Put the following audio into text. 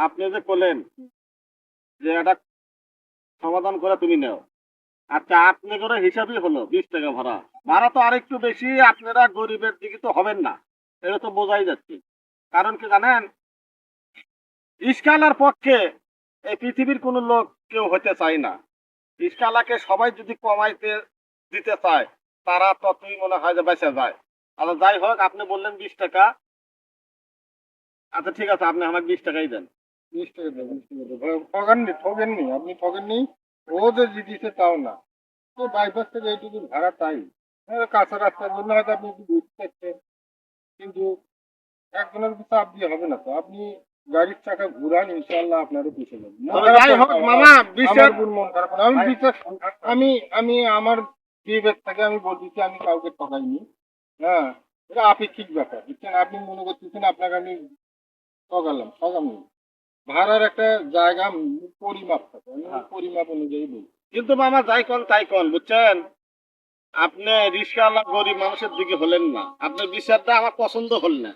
আপনি যে বললেন যে এটা সমাধান করে তুমি নাও। আচ্ছা, আপনি করে হিসাবই হলো 20 টাকা ভাড়া। ভাড়া তো আরেকটু বেশি, আপনারা গরিবের দিকে তো হবেন না। এটা তো বোঝাই যাচ্ছে। কারণ কি জানেন? রিস্কাওয়ালার পক্ষে এই পৃথিবীর কোনো লোক কেউ হতে চায় না। রিস্কাওয়ালাকে সবাই যদি কমাইতে দিতে চায়, তারা ততই মনে হয় যে বেঁচে যায়। আচ্ছা যাই হোক, আপনি বললেন 20 টাকা। আচ্ছা ঠিক আছে, আপনি আমাকে 20 টাকাই দেন। 20 টাকা দেবো, 20 টাকা দেবো। ঠগাননি, ঠগেননি, আপনি ঠগেননি। ও যে দিছে তাও না। তো বাইপাস থেকে এইটুকু ভাড়া তাই। কাঁচা রাস্তার জন্য হয়তো আপনি একটু ঘুরতে চাচ্ছেন, কিন্তু একজনের উপর চাপ দিয়ে হবে না তো। আপনি গাড়ির চাকা ঘুরান, ইনশাল্লাহ আপনারও পিছিয়ে যাবে। মন তবে খারাপ যাই করেন হোক না, মামা, আমার বিশ্বাস। বোন মন খারাপ করে। আমি বিশ্বাস, আমি আমি আমার বিবেক থেকে আমি বলতেছি আমি কাউকে ঠকাইনি। হ্যাঁ, এটা আপেক্ষিক ব্যাপার, বুঝছেন? আপনি মনে করতেছেন আপনাকে আমি ঠগালাম, ঠগামি। ভাড়ার একটা জায়গা পরিমাপ থাকে, আমি ওই পরিমাপ অনুযায়ী বলি। কিন্তু মামা যাই কোন তাই কোন, বুঝছেন? আপনি রিস্কাওয়ালা গরিব মানুষের দিকে হলেন না, আপনার বিচারটা আমার পছন্দ হল না।